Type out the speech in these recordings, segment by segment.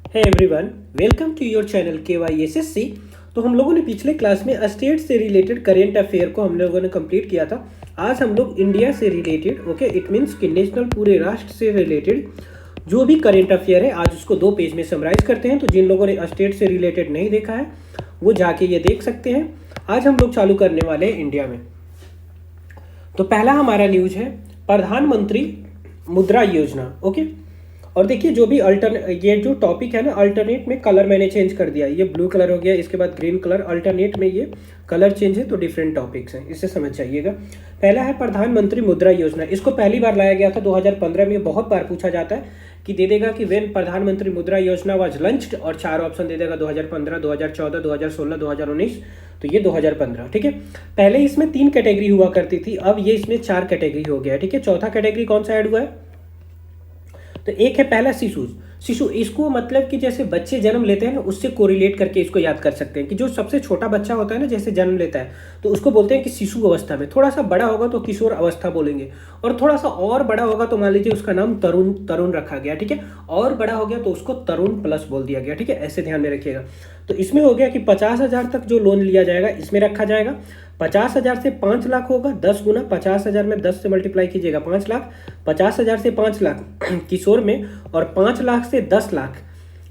है everyone, welcome to your channel KYSSC। तो हम लोगों ने पिछले क्लास में स्टेट से रिलेटेड करेंट अफेयर को हम लोगों ने कंप्लीट किया था। आज हम लोग इंडिया से रिलेटेड इट मीन्स कि नेशनल पूरे राष्ट्र से रिलेटेड जो भी करेंट अफेयर है आज उसको 2 पेज में समराइज करते हैं। तो जिन लोगों ने स्टेट से रिलेटेड नहीं देखा है वो जाके ये देख सकते हैं। आज हम लोग चालू करने वाले हैं इंडिया में। तो पहला हमारा न्यूज है प्रधानमंत्री मुद्रा योजना। ओके, और देखिए जो भी ये जो टॉपिक है ना, अल्टरनेट में कलर मैंने चेंज कर दिया। ये ब्लू कलर हो गया, इसके बाद ग्रीन कलर, अल्टरनेट में ये कलर चेंज है तो डिफरेंट टॉपिक्स हैं, इससे समझ जाइएगा। पहला है प्रधानमंत्री मुद्रा योजना। इसको पहली बार लाया गया था 2015 में। बहुत बार पूछा जाता है कि दे देगा कि वेन प्रधानमंत्री मुद्रा योजना वाज लंच्ड, और 4 ऑप्शन दे देगा 2015, 2014, 2016, 2019। तो ये 2015, ठीक है। पहले इसमें 3 कैटेगरी हुआ करती थी, अब ये इसमें 4 कैटेगरी हो गया है, ठीक है। चौथा कैटेगरी कौन सा ऐड हुआ है? तो एक है पहला शिशु। शिशु इसको मतलब कि जैसे बच्चे जन्म लेते हैं ना, उससे कोरिलेट करके इसको याद कर सकते हैं कि जो सबसे छोटा बच्चा होता है ना, जैसे जन्म लेता है तो उसको बोलते हैं कि शिशु अवस्था में। थोड़ा सा बड़ा होगा तो किशोर अवस्था बोलेंगे, और थोड़ा सा और बड़ा होगा तो मान लीजिए उसका नाम तरुण तरुण रखा गया, ठीक है। और बड़ा हो गया तो उसको तरुण प्लस बोल दिया गया, ठीक है। ऐसे ध्यान में रखिएगा। तो इसमें हो गया कि 50,000 तक जो लोन लिया जाएगा इसमें रखा जाएगा। 50,000 से 5 लाख होगा, 10 गुना 50,000 में 10 से मल्टीप्लाई कीजिएगा 5 लाख। 50,000 से 5 लाख किशोर में, और 5 लाख से 10 लाख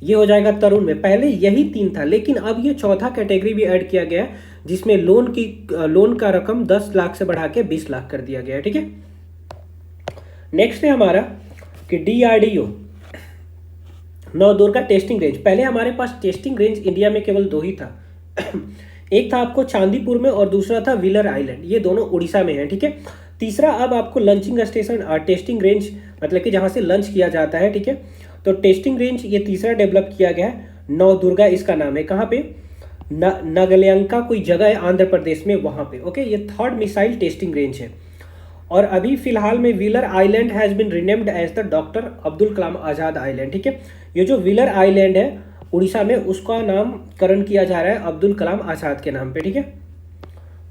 ये हो जाएगा तरुण में। पहले यही 3 था, लेकिन अब ये चौथा कैटेगरी भी ऐड किया गया है जिसमें लोन का रकम 10 लाख से बढ़ा के 20 लाख कर दिया गया है, ठीक है। नेक्स्ट है हमारा कि DRDO नवदुर्गा टेस्टिंग रेंज। पहले हमारे पास टेस्टिंग रेंज इंडिया में केवल 2 ही था। एक था आपको चांदीपुर में और दूसरा था व्हीलर आइलैंड, ये दोनों उड़ीसा में है, ठीक है। तीसरा अब आपको लंचिंग स्टेशन टेस्टिंग रेंज मतलब कि जहाँ से लंच किया जाता है, ठीक है। तो टेस्टिंग रेंज ये तीसरा डेवलप किया गया है, नवदुर्गा इसका नाम है। कहाँ पे? नगलयंका कोई जगह है आंध्र प्रदेश में, वहाँ पे। ओके, ये थर्ड मिसाइल टेस्टिंग रेंज है। और अभी फिलहाल में Wheeler island has been renamed as the doctor Abdul Kalam Azad island, ठीक है। ये जो व्हीलर आइलैंड है उड़ीसा में, उसका नामकरण किया जा रहा है अब्दुल कलाम आज़ाद के नाम पे, ठीक है।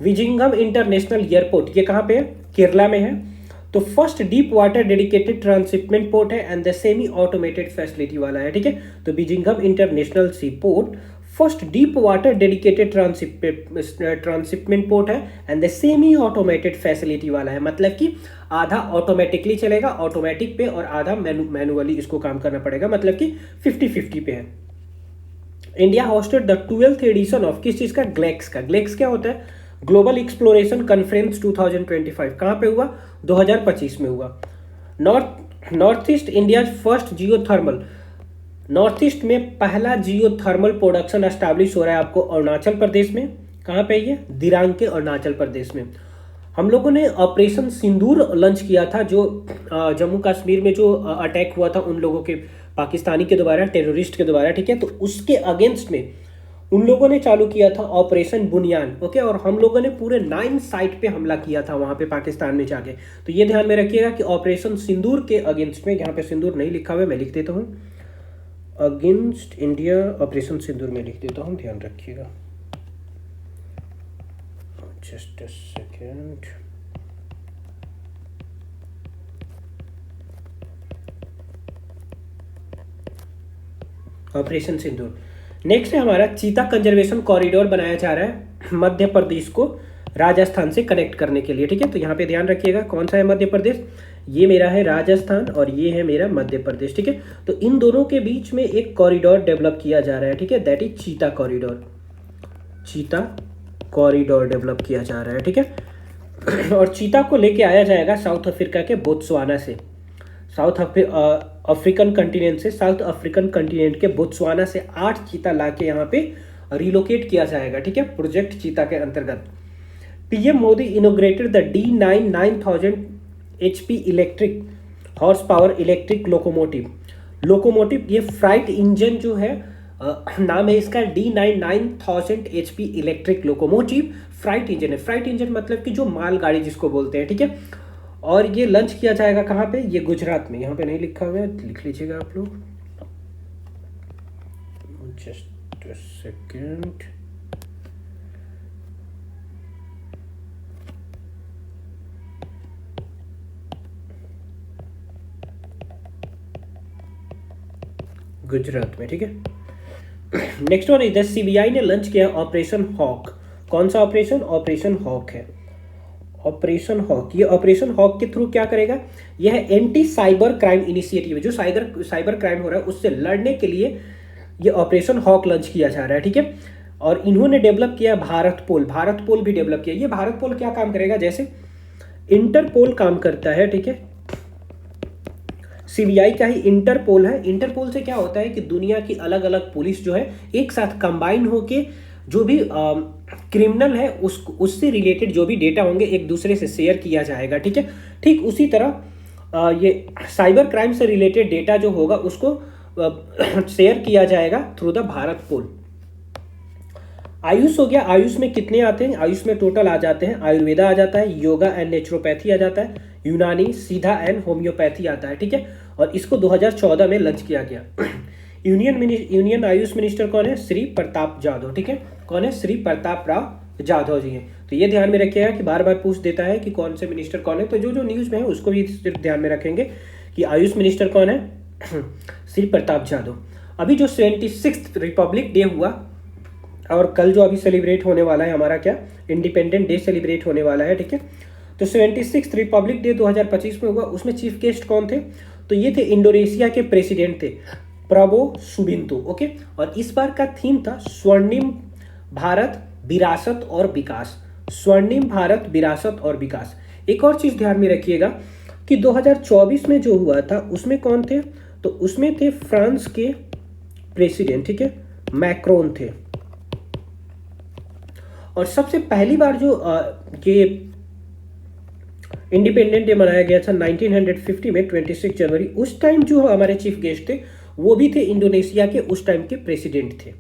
विजिंगम इंटरनेशनल एयरपोर्ट ये कहाँ पे है? केरला में है। तो first deep water dedicated transshipment port है and the semi automated facility वाला है, ठीक है। तो Vizhinjam international sea port first deep water dedicated transshipment port है and the semi automated facility वाला है। मतलब कि आधा ऑटोमेटिकली चलेगा ऑटोमेटिक पे, और आधा मैनुअली इसको काम करना पड़ेगा, मतलब कि 50-50 पे है। India hosted the 12th edition of किस चीज का? ग्लेक्स का। ग्लेक्स क्या होता है? Global exploration conference 2025। कहाँ पे हुआ? 2025 में हुआ। North east India first geothermal. North east में पहला जियोथर्मल प्रोडक्शन एस्टैब्लिश हो रहा है आपको अरुणाचल प्रदेश में। कहाँ पे? ये दिरांग के अरुणाचल प्रदेश में। हम लोगों ने ऑपरेशन सिंदूर लॉन्च किया था, जो जम्मू कश्मीर में जो अटैक हुआ था उन लोगों के, पाकिस्तानी के द्वारा, टेररिस्ट के द्वारा, ठीक है। तो उसके अगेंस्ट में उन लोगों ने चालू किया था ऑपरेशन बुनियान। ओके, और हम लोगों ने पूरे 9 साइट पे हमला किया था वहां पे पाकिस्तान में जाके। तो ये ध्यान में रखिएगा कि ऑपरेशन सिंदूर के अगेंस्ट में, यहाँ पे सिंदूर नहीं लिखा हुआ है, मैं लिख देता हूँ अगेंस्ट इंडिया ऑपरेशन सिंदूर में लिख देता हूँ, ध्यान रखिएगा। Just a second. Operation Sindoor. Next है हमारा चीता कंजर्वेशन कॉरिडोर बनाया जा रहा है मध्य प्रदेश को राजस्थान से कनेक्ट करने के लिए, ठीक है। तो यहाँ पे ध्यान रखिएगा कौन सा है मध्य प्रदेश, ये मेरा है राजस्थान और ये है मेरा मध्य प्रदेश, ठीक है। तो इन दोनों के बीच में एक कॉरिडोर डेवलप किया जा रहा है, ठीक है, दैट इज चीता कॉरिडोर। चीता कॉरिडोर डेवलप किया जा रहा है, ठीक है। और चीता को लेके आया जाएगा साउथ अफ्रीका के बोत्सवाना से। अफ्रीकन कंटिनेंट से, साउथ अफ्रीकन कंटिनेंट के बोत्सवाना से 8 चीता लाके यहाँ पे रिलोकेट किया जाएगा, ठीक है, प्रोजेक्ट चीता के अंतर्गत। PM Modi inaugurated the D9 9000 HP electric horse power electric locomotive. ये फ्राइट इंजन जो है, नाम है इसका D9 9000 HP electric locomotive. Freight engine है। फ्राइट इंजन मतलब कि जो मालगाड़ी जिसको बोलते हैं, ठीक है। और ये लंच किया जाएगा कहाँ पे? ये गुजरात में। यहाँ पे नहीं लिखा हुआ है, लिख लीजिएगा आप लोग। Just a second. गुजरात में, ठीक है। नेक्स्ट वन इधर सीबीआई ने लॉन्च किया ऑपरेशन हॉक। कौन सा ऑपरेशन? ऑपरेशन हॉक है। ऑपरेशन हॉक, ये ऑपरेशन हॉक के थ्रू क्या करेगा? यह एंटी साइबर क्राइम इनिशिएटिव है, जो साइबर क्राइम हो रहा है उससे लड़ने के लिए ये ऑपरेशन हॉक लॉन्च किया जा रहा है, ठीक है। और इन्होंने डेवलप किया भारत पोल, भारत पोल भी डेवलप किया। ये भारत पोल क्या काम करेगा? जैसे इंटरपोल काम करता है, ठीक है, सीबीआई का ही इंटरपोल है। इंटरपोल से क्या होता है कि दुनिया की अलग अलग पुलिस जो है एक साथ कंबाइन होके जो भी क्रिमिनल है उससे रिलेटेड जो भी डेटा होंगे एक दूसरे से शेयर किया जाएगा, ठीक है। ठीक उसी तरह ये साइबर क्राइम से रिलेटेड डेटा जो होगा उसको शेयर किया जाएगा थ्रू द भारत पोल। आयुष हो गया, आयुष में कितने आते हैं? आयुष में टोटल आ जाते हैं, आयुर्वेदा आ जाता है, योगा एंड नेचुरोपैथी आ जाता है, यूनानी, सीधा एंड होम्योपैथी आता है, ठीक है। और इसको 2014 में लॉन्च किया गया। यूनियन आयुष मिनिस्टर कौन है? श्री प्रताप जाधव, ठीक है। कौन है? श्री प्रताप राव जाधव जी हैं। तो ये ध्यान में रखिएगा कि बार बार पूछ देता है कि कौन से मिनिस्टर कौन है, तो जो जो न्यूज में है उसको भी सिर्फ ध्यान में रखेंगे कि आयुष मिनिस्टर कौन है? श्री प्रताप जाधव। अभी जो 76th रिपब्लिक डे हुआ और कल जो अभी सेलिब्रेट होने वाला है हमारा क्या इंडिपेंडेंट डे सेलिब्रेट होने वाला है, ठीक है। तो 76th रिपब्लिक डे 2025 में हुआ, उसमें चीफ गेस्ट कौन थे? तो ये थे इंडोनेशिया के प्रेसिडेंट थे प्रबो सुबिंतो, ओके। और इस बार का थीम था स्वर्णिम भारत विरासत और विकास, स्वर्णिम भारत विरासत और विकास। एक और चीज ध्यान में रखिएगा कि 2024 में जो हुआ था उसमें कौन थे? तो उसमें थे फ्रांस के प्रेसिडेंट, ठीक है, मैक्रोन थे। और सबसे पहली बार जो ये इंडिपेंडेंट डे मनाया गया था 1950 में 26 जनवरी, उस टाइम जो हमारे चीफ गेस्ट थे वो भी थे इंडोनेशिया के उस टाइम के प्रेसिडेंट थे।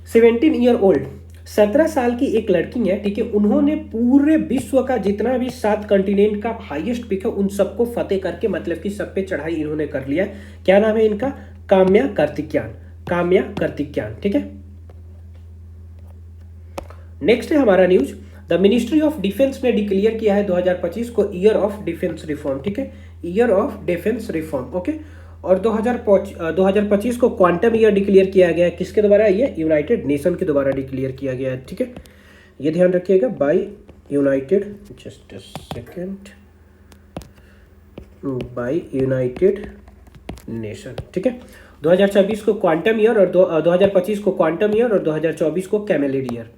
17 ईयर ओल्ड, 17 साल की एक लड़की है, ठीक है, उन्होंने पूरे विश्व का जितना भी 7 कंटिनेंट का हाईएस्ट पीक है उन सबको फतेह करके मतलब कि सब पे चढ़ाई इन्होंने कर लिया। क्या नाम है इनका? काम्या कार्तिक्यान, काम्या कार्तिक्यान, ठीक है। नेक्स्ट है हमारा news, the ministry of defence ने डिक्लेयर किया है 2025 को ईयर ऑफ डिफेंस रिफॉर्म, ठीक है, year of defence reform, okay. और 2025 को क्वांटम ईयर डिक्लेयर किया गया है। किसके द्वारा? ये यूनाइटेड नेशन के द्वारा डिक्लेयर किया गया है, ठीक है। ये ध्यान रखिएगा, by United, just a second, by United Nation, ठीक है। 2026 को क्वांटम ईयर और 2025 को क्वांटम ईयर और 2024 को कैमेलिड ईयर।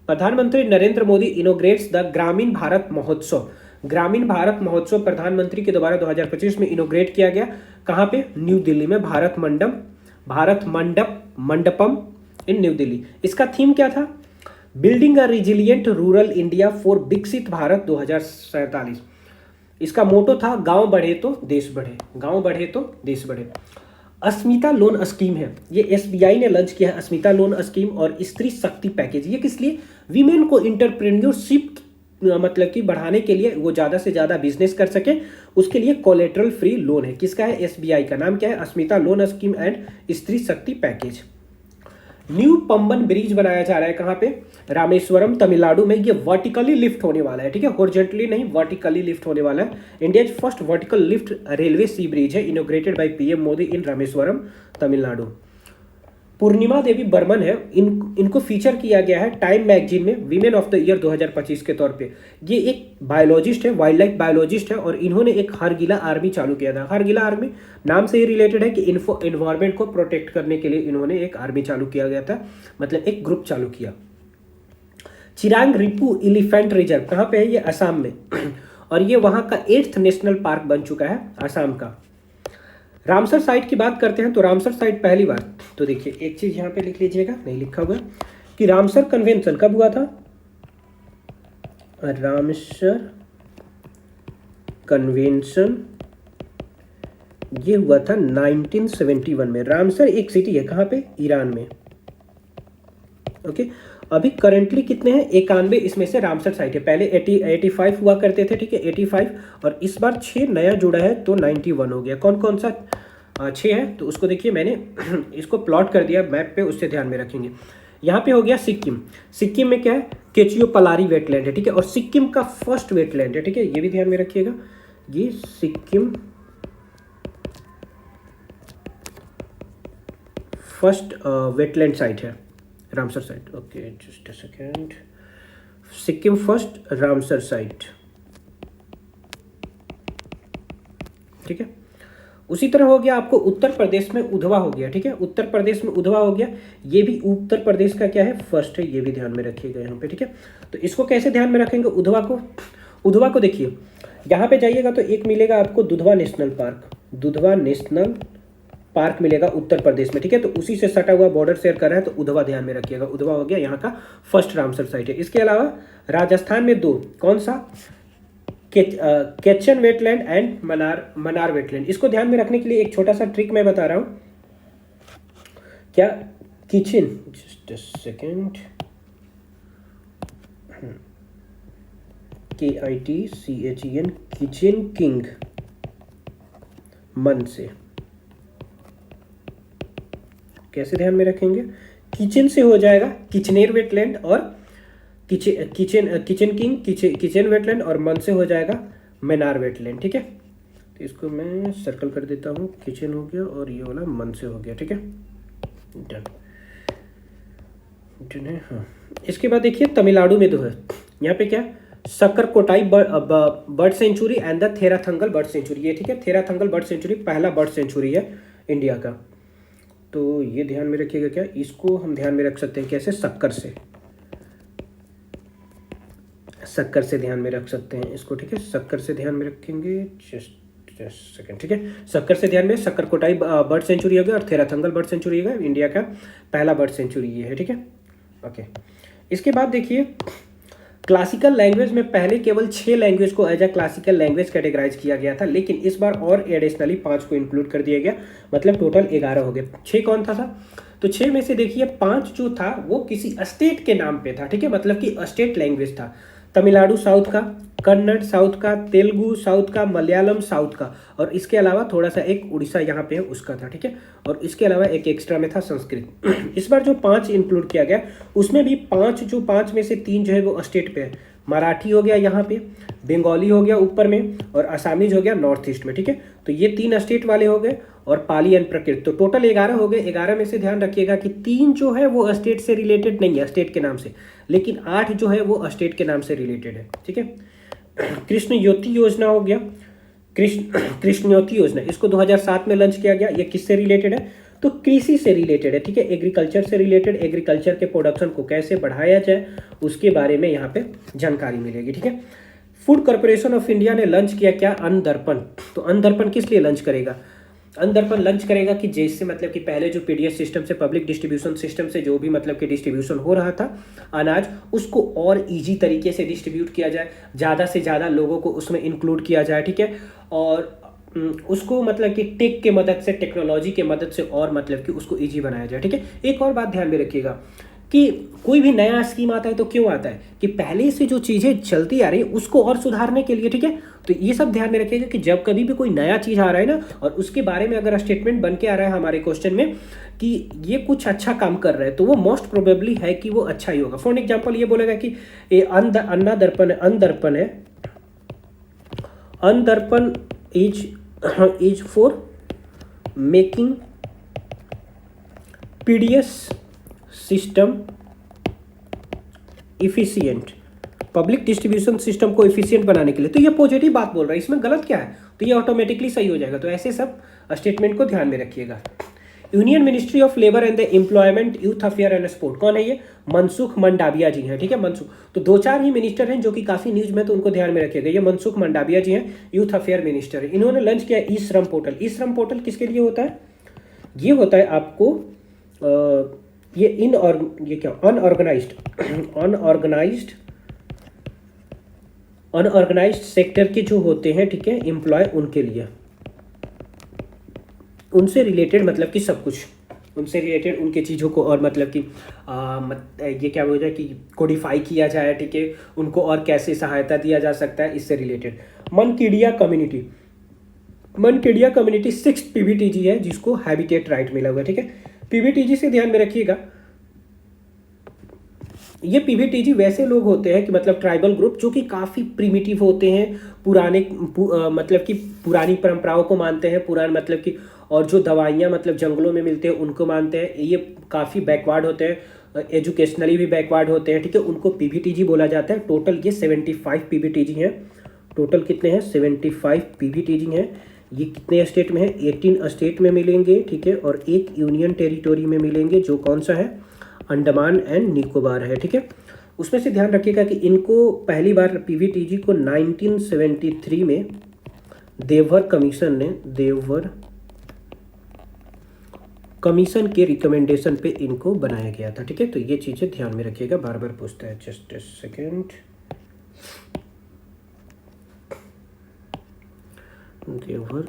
प्रधानमंत्री नरेंद्र मोदी इनोग्रेट्स द ग्रामीण भारत महोत्सव। ग्रामीण भारत महोत्सव प्रधानमंत्री के द्वारा 2025 में इनोग्रेट किया गया। कहाँ पे? न्यू दिल्ली में, भारत मंडपम इन न्यू दिल्ली। इसका थीम क्या था? Building a resilient rural India for विकसित भारत 2047। इसका मोटो था गांव बढ़े तो देश बढ़े, गांव बढ़े तो देश बढ़े। अस्मिता लोन स्कीम है, ये एसबीआई ने लॉन्च किया है अस्मिता लोन स्कीम और स्त्री शक्ति पैकेज। ये किस लिए? वीमेन को इंटरप्रेन्योरशिप मतलब कि बढ़ाने के लिए, वो ज़्यादा से ज़्यादा बिजनेस कर सके, उसके लिए कोलेटरल फ्री लोन है। किसका है? एसबीआई का। नाम क्या है? अस्मिता लोन स्कीम एंड स्त्री शक्ति पैकेज। न्यू पंबन ब्रिज बनाया जा रहा है, कहाँ पे? रामेश्वरम तमिलनाडु में। ये वर्टिकली लिफ्ट होने वाला है, ठीक है, हॉरिजॉन्टली नहीं, वर्टिकली लिफ्ट होने वाला है। India first vertical lift railway sea bridge है, inaugurated by PM Modi in Rameswaram Tamil Nadu. Purnima Devi Barman है, इनको फीचर किया गया है टाइम मैगजीन में वीमेन ऑफ द ईयर 2025 के तौर पे। ये एक बायोलॉजिस्ट है, वाइल्ड लाइफ बायोलॉजिस्ट है, और इन्होंने एक हरगिला आर्मी चालू किया था। हरगिला आर्मी नाम से ही रिलेटेड है कि इन्वायरमेंट को प्रोटेक्ट करने के लिए इन्होंने एक आर्मी चालू किया गया था, मतलब एक ग्रुप चालू किया। चिरांग रिपू एलिफेंट रिजर्व कहाँ पे है? ये असम में और ये वहाँ का 8th नेशनल पार्क बन चुका है असम का। रामसर साइट की बात करते हैं तो रामसर साइट पहली बार, तो देखिए एक चीज यहाँ पे लिख लीजिएगा, नहीं लिखा हुआ कि रामसर कन्वेंशन कब हुआ था? रामसर कन्वेंशन ये हुआ था 1971 में। रामसर एक सिटी है, कहाँ पे? ईरान में, ओके। अभी करंटली कितने हैं? 91 इसमें से रामसर साइट है। पहले 85 हुआ करते थे, ठीक है, 85, और इस बार 6 नया जुड़ा है तो 91 हो गया। कौन कौन सा 6 है? तो उसको देखिए, मैंने इसको प्लॉट कर दिया मैप पे, उससे ध्यान में रखेंगे। यहाँ पे हो गया सिक्किम। सिक्किम में क्या है? केचियोपलारी वेटलैंड है, ठीक है, और सिक्किम का फर्स्ट वेटलैंड है, ठीक है, ये भी ध्यान में रखिएगा। ये सिक्किम फर्स्ट वेटलैंड साइट है, Ramsar site. Okay just a second, Sikkim first Ramsar site, ठीक है। उसी तरह हो गया आपको उत्तर प्रदेश में उधवा हो गया, ठीक है, उत्तर प्रदेश में उधवा हो गया, ये भी उत्तर प्रदेश का क्या है, फर्स्ट है, ये भी ध्यान में रखिएगा यहाँ पे, ठीक है। तो इसको कैसे ध्यान में रखेंगे उधवा को, उधवा को देखिए यहाँ पे जाइएगा तो एक मिलेगा आपको Dudhwa national park, Dudhwa national park मिलेगा उत्तर प्रदेश में, ठीक है। तो उसी से सटा हुआ बॉर्डर शेयर कर रहा है, तो उधवा ध्यान में रखिएगा, उधवा हो गया यहाँ का फर्स्ट रामसर साइट है। इसके अलावा राजस्थान में दो, कौन सा, केचन वेटलैंड एंड मनार वेटलैंड। इसको ध्यान में रखने के लिए एक छोटा सा ट्रिक मैं बता रहा हूँ, क्या, kitchen, just a second, KITCHEN, kitchen king, मन से कैसे ध्यान में रखेंगे, किचन से हो जाएगा किचनेर वेटलैंड, और किचन किंग, किचन वेटलैंड, और मन से हो जाएगा मनार वेटलैंड, ठीक है। तो इसको मैं सर्कल कर देता हूँ, किचन हो गया और ये वाला मन से हो गया, ठीक है, डन डन है। हाँ, इसके बाद देखिए तमिलनाडु में दो है, यहाँ पे क्या, Sakkarakottai bird sanctuary and the Therthangal bird sanctuary, ये ठीक है, थेराथंगल बर्ड सेंचुरी पहला बर्ड सेंचुरी है इंडिया का, तो ये ध्यान में रखिएगा। क्या, इसको हम ध्यान में रख सकते हैं कैसे, शक्कर से ध्यान में रख सकते हैं इसको, ठीक है, शक्कर से ध्यान में रखेंगे, जस्ट सेकंड, ठीक है, शक्कर से ध्यान में, सक्करकोटाई बर्ड सेंचुरी हो गया और थेराथंगल बर्ड सेंचुरी हो गया, इंडिया का पहला बर्ड सेंचुरी ये है, ठीक है। ओके, इसके बाद देखिए क्लासिकल लैंग्वेज में पहले केवल 6 लैंग्वेज को as a classical language categorise किया गया था, लेकिन इस बार और एडिशनली 5 को इंक्लूड कर दिया गया, मतलब टोटल 11 हो गए। 6 कौन था तो 6 में से देखिए 5 जो था वो किसी स्टेट के नाम पे था, ठीक है, मतलब कि स्टेट लैंग्वेज था। तमिलनाडु साउथ का, कन्नड़ साउथ का, तेलुगु साउथ का, मलयालम साउथ का, और इसके अलावा थोड़ा सा एक उड़ीसा यहाँ पे है उसका था, ठीक है, और इसके अलावा एक एक्स्ट्रा में था संस्कृत। इस बार जो 5 इंक्लूड किया गया उसमें भी 5 में से 3 जो है वो स्टेट पे है, मराठी हो गया यहाँ पे, बंगाली हो गया ऊपर में, और असामीज हो गया नॉर्थ ईस्ट में, ठीक है। तो ये 3 स्टेट वाले हो गए, और पाली एंड प्रकृत, तो टोटल 11 हो गए। 11 में से ध्यान रखिएगा कि 3 जो है वो स्टेट से रिलेटेड नहीं है, स्टेट के नाम से, लेकिन 8 जो है वो स्टेट के नाम से रिलेटेड है, ठीक है। कृष्ण ज्योति योजना हो गया, कृष्ण ज्योति योजना, इसको 2007 में लॉन्च किया गया। ये किससे रिलेटेड है, तो कृषि से रिलेटेड है, ठीक है, एग्रीकल्चर से रिलेटेड, एग्रीकल्चर के प्रोडक्शन को कैसे बढ़ाया जाए उसके बारे में यहाँ पे जानकारी मिलेगी, ठीक है। फूड कॉर्पोरेशन ऑफ इंडिया ने लॉन्च किया क्या, अन्न दर्पण। तो अन्न दर्पण किस लिए लॉन्च करेगा, अन्न दर्पण लॉन्च करेगा कि जैसे मतलब कि पहले जो पीडीएस सिस्टम से, पब्लिक डिस्ट्रीब्यूशन सिस्टम से जो भी मतलब कि डिस्ट्रीब्यूशन हो रहा था अनाज, उसको और इजी तरीके से डिस्ट्रीब्यूट किया जाए, ज़्यादा से ज़्यादा लोगों को उसमें इंक्लूड किया जाए, ठीक है, और उसको मतलब कि टेक के मदद से, टेक्नोलॉजी के मदद से और मतलब कि उसको इजी बनाया जाए, ठीक है। एक और बात ध्यान में रखिएगा कि कोई भी नया स्कीम आता है तो क्यों आता है, कि पहले से जो चीज़ें चलती आ रही है उसको और सुधारने के लिए, ठीक है। तो ये सब ध्यान में रखिएगा कि जब कभी भी कोई नया चीज़ आ रहा है ना, और उसके बारे में अगर स्टेटमेंट बन के आ रहा है हमारे क्वेश्चन में कि ये कुछ अच्छा काम कर रहा है, तो वो मोस्ट प्रोबेबली है कि वो अच्छा ही होगा। फॉर एग्जाम्पल ये बोलेगा कि ये अन्न दर्पण is for making PDS system efficient, public distribution system को इफिशियंट बनाने के लिए, तो ये पॉजिटिव बात बोल रहा है, इसमें गलत क्या है, तो ये ऑटोमेटिकली सही हो जाएगा। तो ऐसे सब स्टेटमेंट को ध्यान में रखिएगा। Union ministry of labour and the employment, youth affair and sport, कौन है ये, मनसुख मंडाविया जी हैं, ठीक है, मनसुख। तो 2-4 ही मिनिस्टर हैं जो कि काफी न्यूज में, तो उनको ध्यान में रखिएगा। ये मनसुख मंडाविया जी हैं, यूथ अफेयर मिनिस्टर है। इन्होंने लॉन्च किया ई श्रम पोर्टल। ई श्रम पोर्टल किसके लिए होता है, ये होता है आपको ये अनऑर्गेनाइज्ड सेक्टर के जो होते हैं, ठीक है, एम्प्लॉय, उनके लिए, उनसे रिलेटेड मतलब कि सब कुछ उनसे रिलेटेड उनके चीज़ों को और मतलब कि ये क्या हो जाए कि कोडिफाई किया जाए, ठीक है, उनको और कैसे सहायता दिया जा सकता है, इससे रिलेटेड। मनकेडिया कम्युनिटी 6 पीबीटीजी है जिसको हैबिटेट राइट मिला हुआ है, ठीक है। पीबीटीजी से ध्यान में रखिएगा, ये पीबीटीजी वैसे लोग होते हैं कि मतलब ट्राइबल ग्रुप जो कि काफ़ी प्रिमिटिव होते हैं, मतलब कि पुरानी परंपराओं को मानते हैं, पुराने मतलब कि और जो दवाइयाँ मतलब जंगलों में मिलते हैं उनको मानते हैं। ये काफ़ी बैकवर्ड होते हैं, एजुकेशनली भी बैकवर्ड होते हैं, ठीक है, उनको पीवीटीजी बोला जाता है। टोटल ये 75 पीवीटीजी हैं। टोटल कितने हैं? 75 पीवीटीजी हैं। ये कितने स्टेट में है? 18 स्टेट में मिलेंगे, ठीक है, और एक यूनियन टेरिटोरी में मिलेंगे, जो कौन सा है? अंडमान एंड निकोबार है, ठीक है। उसमें से ध्यान रखिएगा कि इनको पहली बार पीवीटीजी को 1973 में देवघर कमीशन के रिकमेंडेशन पे इनको बनाया गया था, ठीक है। तो ये चीज़ें ध्यान में रखिएगा, बार बार पूछता है। Just a second. Deoghar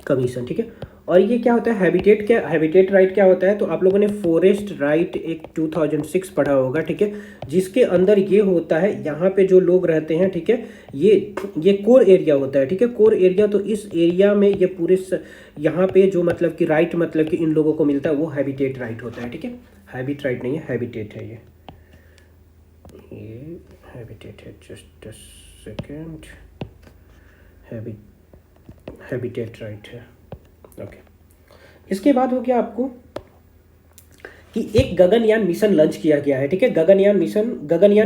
commission, ठीक है। और ये क्या होता है? हैबिटेट राइट क्या होता है? तो आप लोगों ने फॉरेस्ट राइट एक 2006 पढ़ा होगा, ठीक है, जिसके अंदर ये होता है, यहाँ पे जो लोग रहते हैं, ठीक है, ये कोर एरिया होता है, ठीक है, कोर एरिया। तो इस एरिया में ये पूरे यहाँ पे जो मतलब कि राइट मतलब कि इन लोगों को मिलता है वो हैबिटेट राइट होता है, ठीक है। हैबिट राइट नहीं है, हैबिटेट है ये हैबिटेट है। Just a second. Habitat right है, ओके। इसके बाद हो गया आपको कि एक गगनयान मिशन लॉन्च किया गया है, ठीक है। गगनयान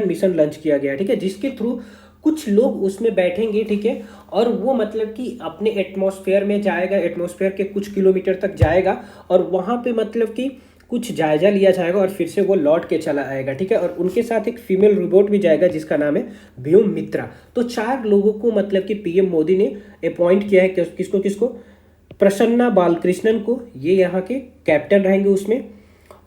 मिशन लॉन्च किया गया है, ठीक है, जिसके थ्रू कुछ लोग उसमें बैठेंगे, ठीक है, और वो मतलब कि अपने एटमॉस्फेयर में जाएगा, एटमॉस्फेयर के कुछ किलोमीटर तक जाएगा, और वहाँ पे मतलब कि कुछ जायजा लिया जाएगा और फिर से वो लौट के चला आएगा, ठीक है। और उनके साथ एक फीमेल रोबोट भी जाएगा जिसका नाम है व्योम मित्रा। तो 4 लोगों को मतलब कि पीएम मोदी ने अपॉइंट किया है। किसको? प्रसन्ना बालकृष्णन को, ये यहाँ के कैप्टन रहेंगे उसमें,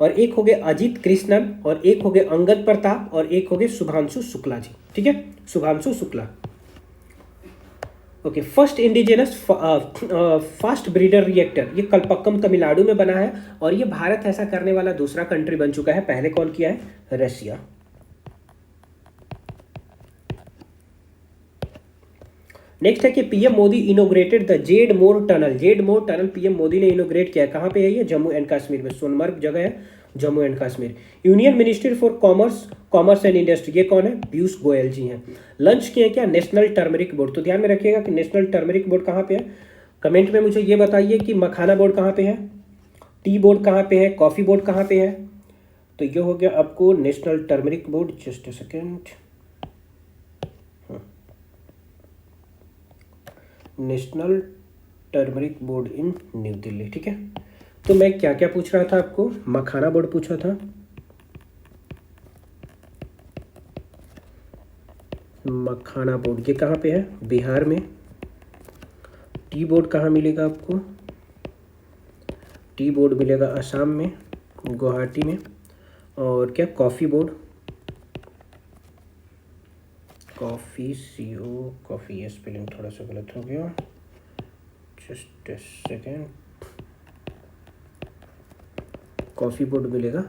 और एक हो गए अजीत कृष्णन, और एक हो गए अंगद प्रताप, और एक हो गए शुभांशु शुक्ला जी, ठीक है, Shubhanshu Shukla. Okay. First indigenous fast breeder reactor, ये कलपक्कम तमिलनाडु में बना है, और ये भारत ऐसा करने वाला दूसरा कंट्री बन चुका है। पहले कौन किया है? रशिया। नेक्स्ट है कि PM Modi inaugurated the Z more tunnel PM Modi ने इनोग्रेट किया। कहाँ पे है ये? जम्मू एंड कश्मीर में, सोनमर्ग जगह है, Jammu and Kashmir. Union ministry for commerce and industry, ये कौन है? पीयूष गोयल जी हैं। लंच किए क्या? National turmeric board. तो ध्यान में रखिएगा कि नेशनल टर्मरिक बोर्ड कहाँ पे है। कमेंट में मुझे ये बताइए कि मखाना बोर्ड कहाँ पे है, टी बोर्ड कहाँ पे है, कॉफी बोर्ड कहाँ पे है। तो ये हो गया आपको national turmeric board. Just a second. National turmeric board in new Delhi, ठीक है। तो मैं क्या क्या पूछ रहा था आपको? मखाना बोर्ड पूछा था, मखाना बोर्ड ये कहाँ पे है? बिहार में। टी बोर्ड कहाँ मिलेगा आपको? टी बोर्ड मिलेगा असम में, गुवाहाटी में। और क्या? कॉफ़ी बोर्ड, कॉफ़ी कॉफ़ी, ये स्पेलिंग थोड़ा सा गलत हो गया। Just a second. Coffee board मिलेगा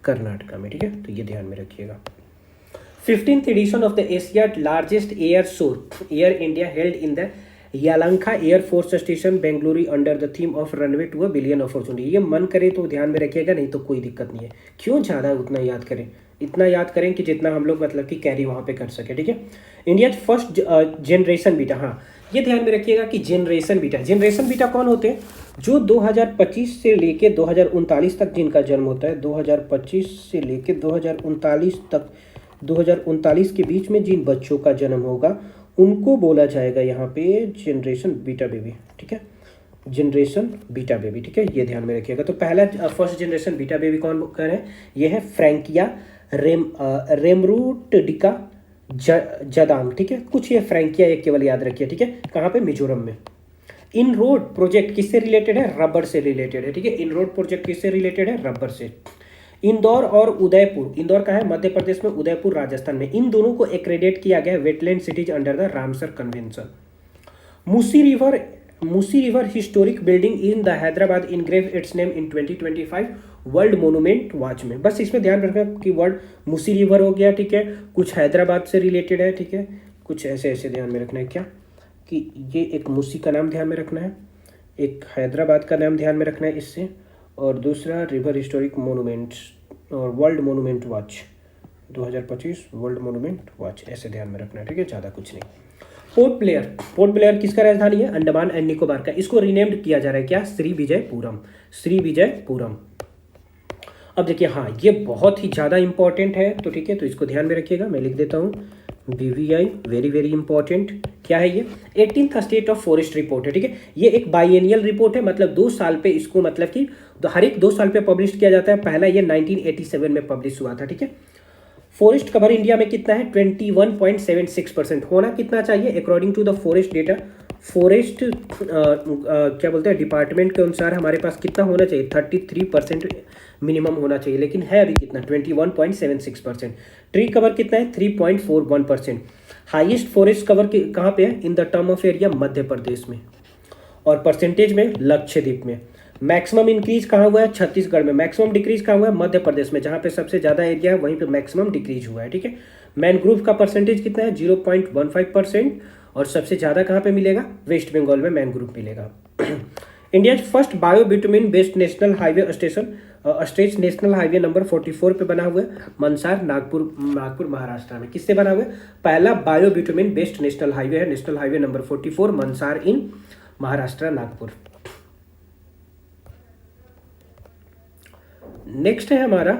कर्नाटका में, ठीक है, तो ये ध्यान में रखिएगा। 15th edition of the Asia largest air show Air India held in the Yelahanka air force station Bengaluru under the theme of runway to a billion opportunity. ये मन करे तो ध्यान में रखिएगा, नहीं तो कोई दिक्कत नहीं है। क्यों ज़्यादा उतना याद करें, इतना याद करें कि जितना हम लोग मतलब कि कैरी वहाँ पे कर सके, ठीक है। इंडिया फर्स्ट जनरेशन बीटा, हाँ ये ध्यान में रखिएगा कि जनरेशन बीटा कौन होते हैं? जो 2025 से लेके 2039 तक जिनका जन्म होता है, 2025 से लेके 2039 तक, 2039 के बीच में जिन बच्चों का जन्म होगा उनको बोला जाएगा यहाँ पे जनरेशन बीटा बेबी, ठीक है, जनरेशन बीटा बेबी, ठीक है, ये ध्यान में रखिएगा। तो पहला फर्स्ट जनरेशन बीटा बेबी कौन कर है? ये है फ्रैंकिया रेमरूटडिका जदांग, ठीक है। कुछ ये फ्रैंकिया एक केवल याद रखिए, ठीक है। कहाँ पे? मिजोरम में। इन रोड प्रोजेक्ट किससे रिलेटेड है? रबर से रिलेटेड है, ठीक है। इन रोड प्रोजेक्ट किससे रिलेटेड है? रबर से। इंदौर और उदयपुर, इंदौर का है मध्य प्रदेश में, उदयपुर राजस्थान में, इन दोनों को एक्रेडिट किया गया wetland cities under the Ramsar convention. Musi river historic building in the Hyderabad engrave it's name in 2025 world monument watch में। बस इसमें ध्यान रखना कि वर्ड मूसी रिवर हो गया, ठीक है, कुछ हैदराबाद से रिलेटेड है, ठीक है, कुछ ऐसे ऐसे ध्यान में रखना है क्या कि ये एक मूसी का नाम ध्यान में रखना है, एक हैदराबाद का नाम ध्यान में रखना है इससे, और दूसरा रिवर हिस्टोरिक मोनूमेंट्स और world monument watch 2025 world monument watch, ऐसे ध्यान में रखना है, ठीक है, ज़्यादा कुछ नहीं। पोर्ट ब्लेयर किसका राजधानी है? अंडमान एंड निकोबार का। इसको रीनेम्ड किया जा रहा है क्या? श्री विजयपुरम, श्री विजयपुरम। अब देखिए, हाँ ये बहुत ही ज़्यादा इंपॉर्टेंट है, तो ठीक है, तो इसको ध्यान में रखिएगा, मैं लिख देता हूँ BVI, वेरी वेरी इंपॉर्टेंट। क्या है ये? 18th state of forest report है, ठीक है। ये एक बाइएनियल रिपोर्ट है, मतलब 2 साल पे इसको, मतलब कि हर एक 2 साल पे पब्लिश किया जाता है। पहला ये 1987 में पब्लिश हुआ था, ठीक है। फॉरेस्ट कवर इंडिया में कितना है? 21.76% होना कितना चाहिए according to the forest data? Forest क्या बोलते हैं डिपार्टमेंट के अनुसार हमारे पास कितना होना चाहिए? 33% मिनिमम होना चाहिए, लेकिन है अभी कितना? 21.76%। ट्री कवर कितना है? 3.41%। हाईएस्ट फॉरेस्ट कवर कहाँ पे है? In the term of area Madhya Pradesh में, और परसेंटेज में लक्षद्वीप में। मैक्सिमम इंक्रीज कहाँ हुआ है? छत्तीसगढ़ में। मैक्सिमम डिक्रीज कहाँ हुआ है? मध्य प्रदेश में, जहाँ पे सबसे ज़्यादा एरिया है वहीं पे मैक्सिमम डिक्रीज हुआ है, ठीक है। मैनग्रोव का परसेंटेज कितना है? 0.15%, और सबसे ज़्यादा कहाँ पे मिलेगा? वेस्ट बंगाल में मैनग्रोव मिलेगा। India first biobitumen based national highway station state national highway number 44 पे बना हुआ है, मंसार, नागपुर महाराष्ट्र में। किससे बना हुआ है? पहला बायोबिटुमिन बेस्ड नेशनल हाईवे है, national highway number 44, Mansar in Maharashtra, Nagpur. Next है हमारा,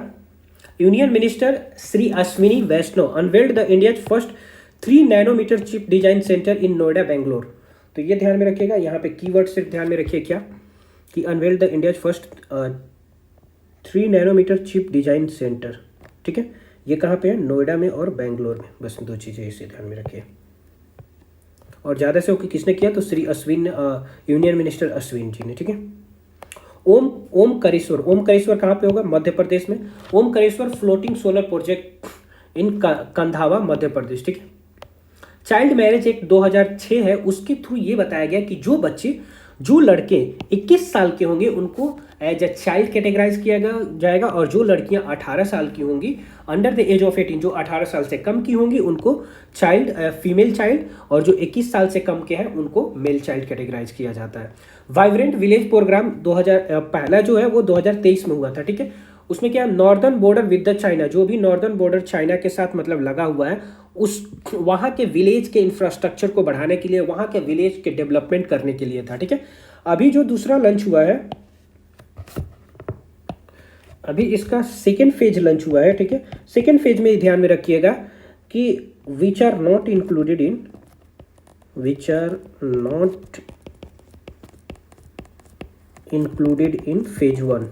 union minister Shri Ashwini Vaishnaw unveiled the India first 3 nanometre chip design centre in Noida, Bangalore. तो ये ध्यान में रखिएगा, यहाँ पे कीवर्ड सिर्फ ध्यान में रखिए क्या, कि unveiled the India first 3 nanometre chip design centre, ठीक है। ये कहाँ पे है? नोएडा में और बेंगलोर में। बस 2 चीज़ें इसे ध्यान में रखिए। और ज़्यादा से ओके किसने किया? तो श्री अश्विन, यूनियन मिनिस्टर अश्विन जी ने, ठीक है। ओमकारेश्वर कहाँ पे होगा? मध्य प्रदेश में। Omkareshwar floating solar project in Khandwa, Madhya Pradesh, ठीक है। चाइल्ड मैरिज एक्ट 2006 है, उसके थ्रू ये बताया गया कि जो लड़के 21 साल के होंगे उनको एज ए चाइल्ड कैटेगराइज किया जाएगा, और जो लड़कियां 18 साल की होंगी अंडर द एज ऑफ 18, जो 18 साल से कम की होंगी उनको फीमेल चाइल्ड, और जो 21 साल से कम के हैं उनको मेल चाइल्ड कैटेगराइज किया जाता है। वाइब्रेंट विलेज प्रोग्राम 2000 पहला जो है वो 2023 में हुआ था, ठीक है। उसमें क्या? Northern border with the China, जो भी नॉर्दर्न बॉर्डर चाइना के साथ मतलब लगा हुआ है, उस वहाँ के विलेज के इंफ्रास्ट्रक्चर को बढ़ाने के लिए, वहाँ के विलेज के डेवलपमेंट करने के लिए था, ठीक है। अभी जो दूसरा लंच हुआ है, अभी इसका सेकेंड फेज लंच हुआ है, ठीक है। सेकेंड फेज में ध्यान में रखिएगा कि which are not included in phase 1।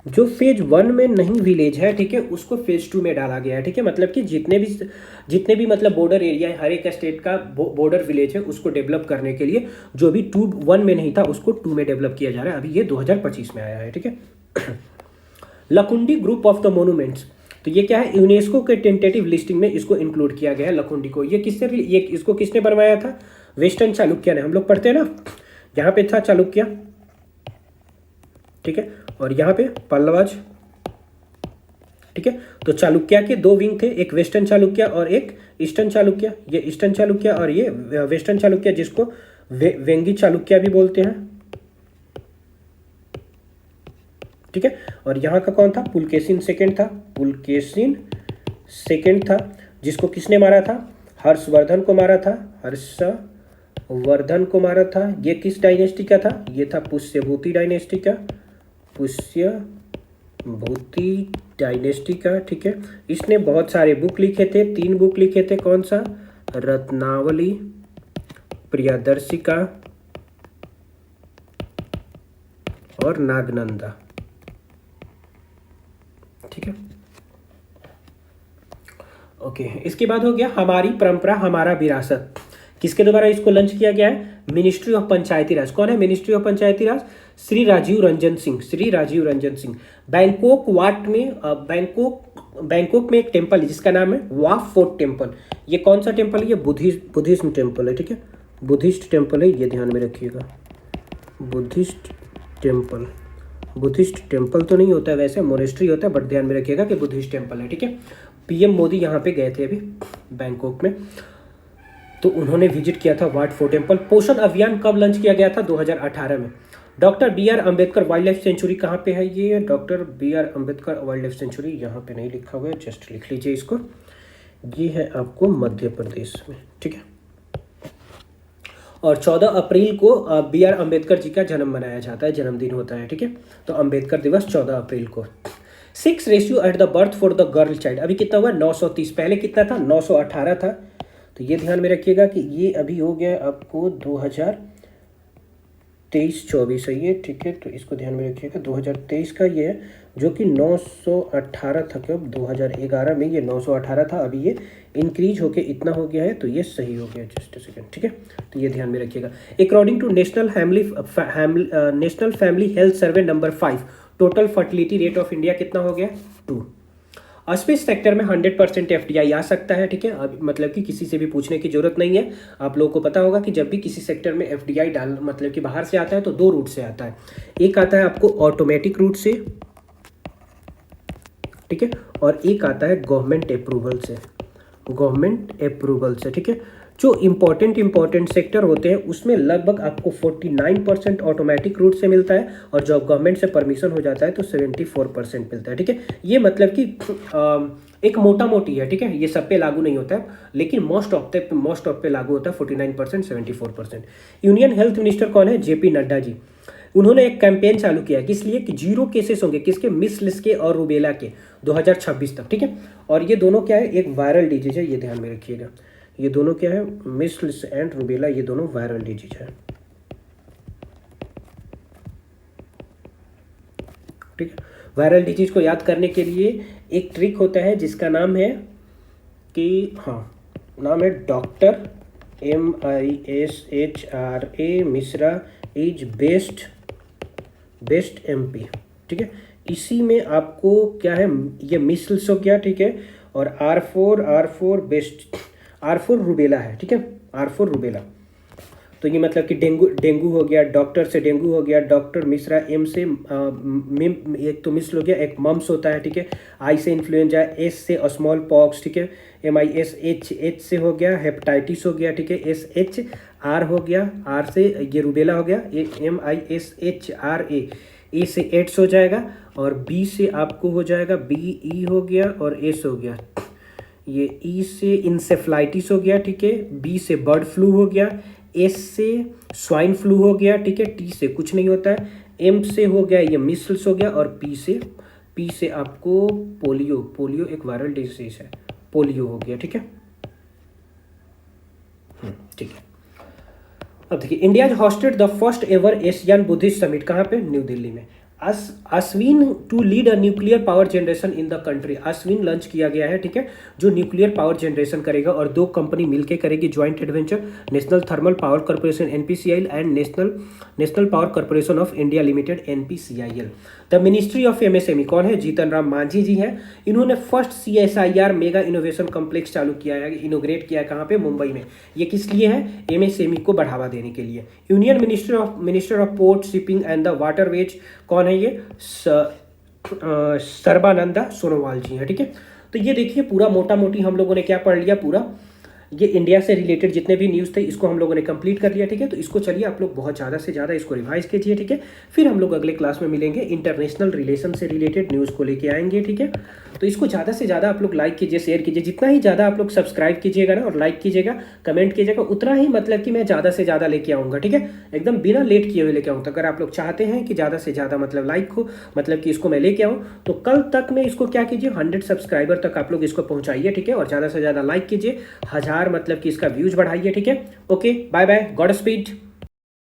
जो फेज 1 में नहीं विलेज है, ठीक है, उसको फेज 2 में डाला गया है, ठीक है। मतलब कि जितने भी मतलब बॉर्डर एरिया है, हर एक स्टेट का बॉर्डर विलेज है, उसको डेवलप करने के लिए जो भी 1 में नहीं था उसको 2 में डेवलप किया जा रहा है। अभी ये 2025 में आया है, ठीक है। Lakkundi group of the monuments, तो ये क्या है? यूनेस्को के टेंटेटिव लिस्टिंग में इसको इंक्लूड किया गया है, लकुंडी को। इसको किसने बनवाया था? वेस्टर्न चालुक्य ने। हम लोग पढ़ते हैं ना, यहाँ पे था चालुक्य, ठीक है, और यहाँ पे पल्लवाज, ठीक है। तो चालुक्य के 2 विंग थे, एक वेस्टर्न चालुक्य और एक ईस्टर्न चालुक्य। ये ईस्टर्न चालुक्य और ये वेस्टर्न चालुक्य, जिसको वेंगी चालुक्य भी बोलते हैं, ठीक है। और यहाँ का कौन था? पुलकेशिन सेकेंड था, जिसको किसने मारा था? हर्षवर्धन को मारा था। ये किस डायनेस्टी का था? ये था पुष्यभूति डायनेस्टी का, ठीक है। इसने बहुत सारे बुक लिखे थे, 3 बुक लिखे थे। कौन सा? रत्नावली, प्रियदर्शिका और नागनंदा, ठीक है। ओके, इसके बाद हो गया हमारी परंपरा हमारा विरासत। किसके द्वारा इसको लॉन्च किया गया है? Ministry of Panchayati Raj. कौन है ministry of Panchayati Raj? Shri Rajiv Ranjan Singh. Bangkok में एक टेम्पल है जिसका नाम है वाफ फोर्ट टेम्पल। ये कौन सा टेम्पल है? ये बुद्धिज्म टेम्पल है, ठीक है। बुद्धिस्ट टेम्पल है, ये ध्यान में रखिएगा। बुद्धिस्ट टेम्पल तो नहीं होता है, वैसे मोनेस्ट्री होता है, बट ध्यान में रखिएगा कि बुद्धिस्ट टेम्पल है, ठीक है। पीएम मोदी यहाँ पे गए थे अभी बैंकॉक में, तो उन्होंने विजिट किया था वाट फोर्ट टेम्पल। पोषण अभियान कब लॉन्च किया गया था? 2018 में। Doctor BR Ambedkar wild life sanctuary कहाँ पे है? ये doctor BR Ambedkar wild life sanctuary यहाँ पे नहीं लिखा हुआ है, जस्ट लिख लीजिए इसको। ये है आपको मध्य प्रदेश में, ठीक है। और 14 अप्रैल को बी आर अम्बेडकर जी का जन्म मनाया जाता है, जन्मदिन होता है, ठीक है। तो अम्बेडकर दिवस 14 अप्रैल को। 6 ratio at the birth for the girl child, अभी कितना हुआ 930, पहले कितना था 918 था। तो ये ध्यान में रखिएगा कि ये अभी हो गया आपको 2023-24 है ये, ठीक है। तो इसको ध्यान में रखिएगा 2023 का ये है, जो कि 918 था, कब 2011 में ये 918 था, अभी ये इंक्रीज होके इतना हो गया है, तो ये सही हो गया। जस्ट सेकंड, ठीक है। तो ये ध्यान में रखिएगा। According to national family health survey number 5, total fertility rate of India कितना हो गया 2। स्पेस सेक्टर में 100% एफडीआई आ सकता है, ठीक है। अब मतलब कि किसी से भी पूछने की जरूरत नहीं है, आप लोगों को पता होगा कि जब भी किसी सेक्टर में एफडीआई डाल मतलब कि बाहर से आता है तो 2 रूट से आता है। एक आता है आपको ऑटोमेटिक रूट से, ठीक है, और एक आता है गवर्नमेंट अप्रूवल से, ठीक है। जो इंपॉर्टेंट सेक्टर होते हैं उसमें लगभग आपको 49% ऑटोमेटिक रूट से मिलता है, और जब गवर्नमेंट से परमिशन हो जाता है तो 74% मिलता है, ठीक है। ये मतलब कि एक मोटा मोटी है, ठीक है, ये सब पे लागू नहीं होता है, लेकिन मोस्ट ऑफ पे लागू होता है 49%, 74%। यूनियन हेल्थ मिनिस्टर कौन है, जेपी नड्डा जी। उन्होंने एक कैंपेन चालू किया, किस लिए कि 0 केसेस होंगे, किसके, मिसल्स के और रूबेला के 2026 तक, ठीक है। और ये दोनों क्या है, एक वायरल डिजीज है, ये ध्यान में रखिएगा। ये दोनों क्या है, मिसल्स एंड रूबेला, ये दोनों वायरल डिजीज है, ठीक है। वायरल डिजीज को याद करने के लिए एक ट्रिक होता है जिसका नाम है कि नाम है doctor MISHRA Mishra is best MP, ठीक है। इसी में आपको क्या है, ये मिसल्स हो गया, ठीक है, और R4 रूबेला है, ठीक है, R4 रूबेला। तो ये मतलब कि डेंगू हो गया, डॉक्टर से डेंगू हो गया, डॉक्टर मिश्रा, M से एक तो मिसल हो गया, एक मम्स होता है, ठीक है, I से इन्फ्लुएंजा, S से स्मॉल पॉक्स, ठीक है, MISH से हो गया हेपेटाइटिस हो गया, ठीक है, SHR हो गया, R से ये रूबेला हो गया, MISHRA, A से एड्स हो जाएगा, और B से आपको हो जाएगा BE हो गया, और S हो गया, ये E से इंसेफ्लाइटिस हो गया, ठीक है, B से बर्ड फ्लू हो गया, S से स्वाइन फ्लू हो गया, ठीक है, T से कुछ नहीं होता है, M से हो गया ये मिसल्स हो गया, और P से आपको पोलियो एक वायरल डिजीज है, पोलियो हो गया, ठीक है। ठीक है। अब देखिए, India hosted the first ever Asian Buddhist summit, कहाँ पे, न्यू दिल्ली में। Ashwin to lead a nuclear power generation in the country, Ashwin launch किया गया है, ठीक है, जो न्यूक्लियर पावर जनरेशन करेगा, और 2 कंपनी मिलकर करेगी joint adventure, national thermal power corporation NPCIL and national power corporation of India limited NPCIL। The ministry of MSME कौन है, जीतन राम मांझी जी हैं। इन्होंने first CSIR mega innovation complex चालू किया है, इनोग्रेट किया है, कहाँ पे, मुंबई में। ये किस लिए है, MSME को बढ़ावा देने के लिए। Union minister of port, shipping and the waterways कौन है, ये सर्बानंदा सोनोवाल जी हैं, ठीक है। तो ये देखिए पूरा मोटा मोटी हम लोगों ने क्या पढ़ लिया, पूरा ये इंडिया से रिलेटेड जितने भी न्यूज़ थे इसको हम लोगों ने कंप्लीट कर लिया, ठीक है। तो इसको चलिए आप लोग बहुत ज़्यादा से ज़्यादा इसको रिवाइज कीजिए, ठीक है। फिर हम लोग अगले क्लास में मिलेंगे, इंटरनेशनल रिलेशन से रिलेटेड न्यूज़ को लेके आएंगे, ठीक है। तो इसको ज़्यादा से ज़्यादा आप लोग लाइक कीजिए, शेयर कीजिए, जितना ही ज़्यादा आप लोग सब्सक्राइब कीजिएगा ना, और लाइक कीजिएगा, कमेंट कीजिएगा, उतना ही मतलब कि मैं ज़्यादा से ज़्यादा लेके आऊँगा, ठीक है, एकदम बिना लेट किए हुए लेके आऊँ। तो अगर आप लोग चाहते हैं कि ज़्यादा से ज़्यादा मतलब लाइक हो, मतलब कि इसको मैं लेके आऊँ, तो कल तक में इसको क्या कीजिए, 100 सब्सक्राइबर तक आप लोग इसको पहुँचाइए, ठीक है, और ज़्यादा से ज़्यादा लाइक कीजिए, 1000 मतलब कि इसका व्यूज़ बढ़ाइए, ठीक है। Okay, bye bye, God speed.